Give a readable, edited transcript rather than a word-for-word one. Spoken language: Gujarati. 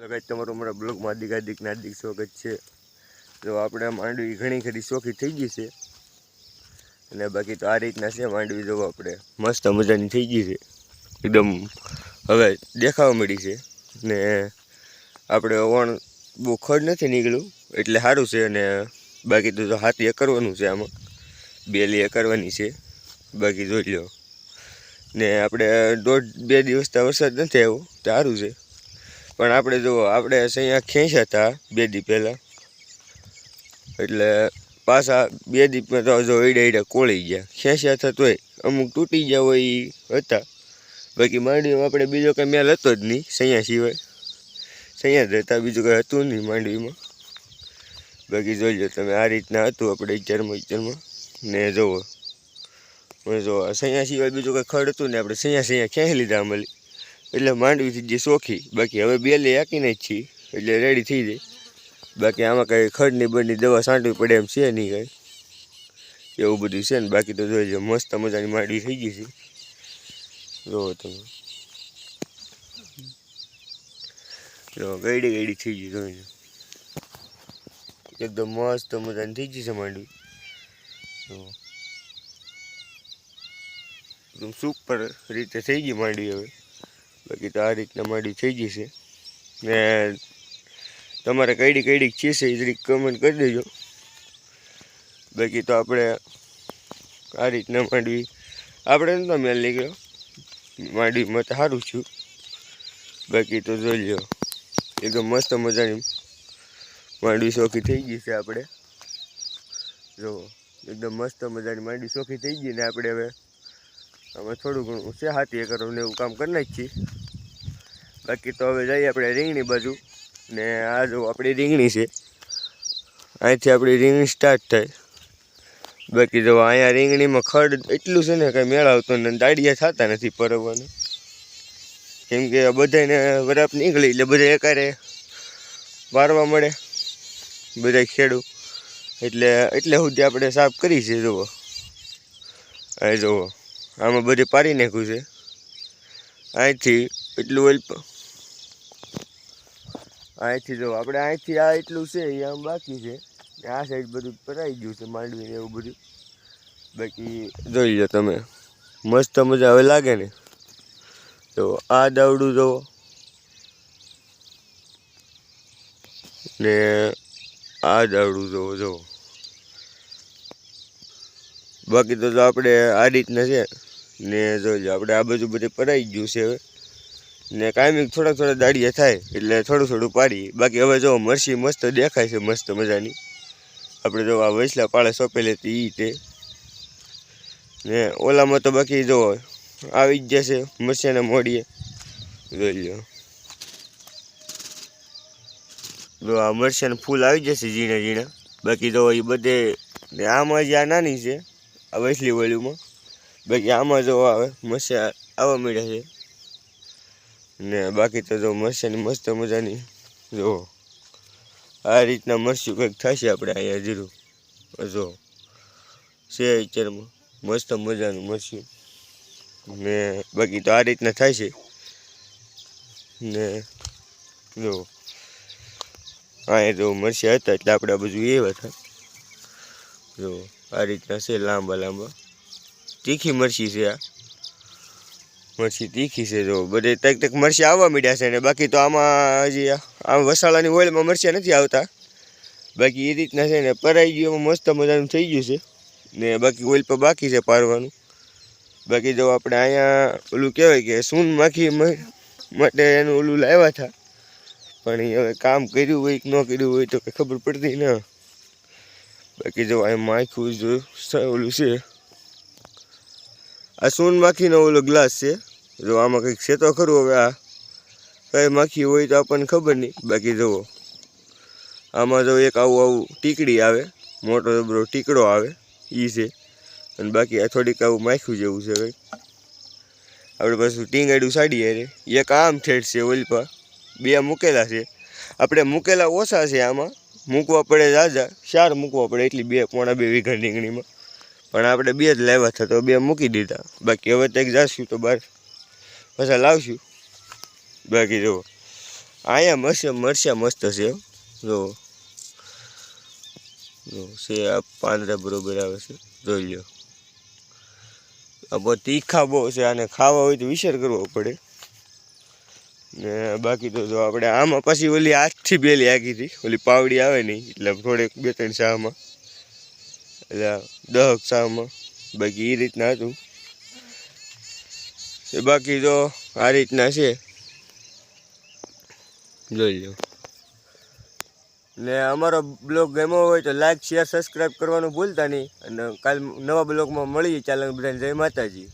કંઈક તમારું મારા બ્લોગમાં હાર્દિક સ્વાગત છે. જો આપણે માંડવી ઘણી ખરી શોખી થઈ ગઈ છે અને બાકી તો આ રીતના છે માંડવી. જો આપણે મસ્ત મજાની થઈ ગઈ છે એકદમ, હવે દેખાવા મળી છે ને આપણે ઓણ બહુ ખડ નથી નીકળ્યું એટલે સારું છે. અને બાકી તો હાથી કરવાનું છે, આમાં બેલી કરવાની છે. બાકી જોઈ લો ને આપણે 1.5-2 દિવસથી વરસાદ નથી આવ્યો તો સારું છે. પણ આપણે જો આપણે અહીંયા ખેંચ્યા હતા 2 દી પહેલાં, એટલે પાછા 2 દીમાં તો જો એડા કોળી ગયા. ખેંચ્યા હતા તોય અમુક તૂટી ગયા હોય હતા. બાકી માંડવીમાં આપણે બીજો કંઈ મેલ હતો જ નહીં, સૈયા સિવાય સૈયા જ હતા, બીજું કંઈ હતું નહીં માંડવીમાં. બાકી જોઈ લો તમે, આ રીતના હતું આપણે વિચારમાં ને જુઓ સૈયા સિવાય બીજું કંઈ ખડ હતું ને આપણે સૈયા ખેંચી લીધા અમલી, એટલે માંડવીથી જે શોખી. બાકી હવે બેલી હાકીને જ છીએ એટલે રેડી થઈ જાય. બાકી આમાં કંઈ ખડની બની દવા છાંટવી પડે એમ છે નહીં કાંઈ, એવું બધું છે ને. બાકી તો જોઈ લો મસ્ત મજાની માંડવી થઈ ગઈ છે. જોવો તમે, જો ગઈડી થઈ ગઈ, જોઈ લો એકદમ મસ્ત મજાની થઈ ગઈ છે માંડવી. એકદમ સુપર રીતે થઈ ગઈ માંડવી હવે. બાકી તો આ રીતના માંડવી થઈ ગઈ છે ને તમારે કઈડી છે એ જરીક કમેન્ટ કરી દેજો. બાકી તો આપણે આ રીતના માંડવી આપણે નતો મેલ નીકળ્યો, માંડવીમાં તો સારું છું. બાકી તો જોઈ લો એકદમ મસ્ત મજાની માંડવી શોખી થઈ ગઈ છે આપણે. જો એકદમ મસ્ત મજાની માંડવી શોખી થઈ ગઈ ને આપણે હવે આમાં થોડું ઘણું છે હાથી એકરને એવું કામ કરી નાખીએ. બાકી તો હવે જઈએ આપણે રીંગણી બાજુ ને આ જો આપણી રીંગણી છે, અહીંથી આપણી રીંગણી સ્ટાર્ટ થાય. બાકી જો અહીંયા રીંગણીમાં ખડ એટલું છે ને કંઈ મેળ આવતો ને દાડિયા થતા નથી પરવવાના, કેમ કે બધાને વરાપ નીકળી એટલે બધા એકારે વારવા મળે બધા ખેડૂ, એટલે સુધી આપણે સાફ કરી છે. જુઓ અહીં જુઓ આમાં બધી પાડી નાખ્યું છે. અહીંથી એટલું અહીંથી જો આપણે અહીંથી આ એટલું છે એ આમ બાકી છે, આ સાઈડ બધું ભરાઈ ગયું છે માંડવી ને એવું બધું. બાકી જોઈ લો તમે મસ્ત મજા હવે લાગે ને. તો આ દાવડું જુઓ ને આ દાવડું જુઓ. બાકી તો આપણે આ રીતના છે ને જોઈ લો આપણે આ બાજુ બધે ભરાઈ ગયું છે હવે ને કાયમી થોડા દાડિયા થાય એટલે થોડું પાડીએ. બાકી હવે જો મરસી મસ્ત દેખાય છે, મસ્ત મજાની. આપણે જો આ વૈસલા પાળે સોંપેલી હતી તે ને ઓલામાં તો બાકી જો આવી જ જશે મરસિયાના મોડીએ. જોઈ લો આ મરસિયાના ફૂલ આવી જશે ઝીણા. બાકી જો એ બધે આમાં જ આ નાની છે આ વૈસલી વળ્યુંમાં. બાકી આમાં જો આવે મરસિયા આવવા મળ્યા છે ને. બાકી તો જો મરસિયાની મસ્ત મજાની જો આ રીતના મરસ્યું કંઈક થશે આપણે અહીંયા જીરું જો છે વિચારમાં મસ્ત મજાનું મરસ્યું ને. બાકી તો આ રીતના થાય છે ને. જો અહીંયા જો મરસિયા હતા એટલે આપણે આ બધું એવા હતા. જો આ રીતના છે લાંબા તીખી મરસી છે. આ મરસી તીખી છે. જો બધે તક મરસી આવવા માંડ્યા છે ને. બાકી તો આમાં હજી આમ વસાળાની ઓઇલમાં મરસિયા નથી આવતા. બાકી એ રીતના છે ને પરાઈ ગયું મસ્ત મજાનું થઈ ગયું છે ને. બાકી ઓઇલ પર બાકી છે પારવાનું. બાકી જો આપણે અહીંયા ઓલું કહેવાય કે સૂન માખી માટે એનું ઓલું લાવ્યા હતા, પણ એ હવે કામ કર્યું હોય કે ન કર્યું હોય તો કંઈ ખબર પડતી ના. બાકી જો અહીંયા માખું જો ઓલું છે, આ સૂન માખીનો ઓલો ગ્લાસ છે. જો આમાં કંઈક છે તો ખરું, હવે આ કઈ માખી હોય તો આપણને ખબર નહીં. બાકી જુઓ આમાં જો એક આવું ટીકડી આવે, મોટો જબરો ટીકડો આવે એ છે. અને બાકી આ થોડીક આવું માખ્યું જેવું છે કંઈક. આપણે પાછું ટીંગાડું સાડીએ રે એક આમ ઠેઠ છે ઓલપા 2 મૂકેલા છે. આપણે મૂકેલા ઓછા છે, આમાં મૂકવા પડે જાજા 4 મૂકવા પડે એટલી 2.25 વીઘા રીંગણીમાં. પણ આપણે 2 જ લાવ્યા હતા તો 2 મૂકી દીધા. બાકી હવે તો એક જાશું તો બહાર પાછા લાવશું. બાકી જુઓ અહીંયા મરચાં મસ્ત છે જો છે આ પાંદડા બરોબર આવે છે જોઈ લો. આ બહુ તીખા બહુ છે, આને ખાવા હોય તો વિચાર કરવો પડે ને. બાકી તો જો આપણે આમાં પછી ઓલી હાથથી બેલી આગી હતી, ઓલી પાવડી આવે નહીં એટલે થોડેક 2-3 શાહમાં એટલે 10 શાહમાં બાકી એ રીતના હતું. બાકી તો આ રીતના છે જોઈ લો. ને અમારો બ્લોગ ગમ્યો હોય તો લાઈક શેર સબસ્ક્રાઈબ કરવાનું ભૂલતા નહીં. અને કાલ નવા બ્લોગમાં મળીએ. ચાલો બધાને જય માતાજી.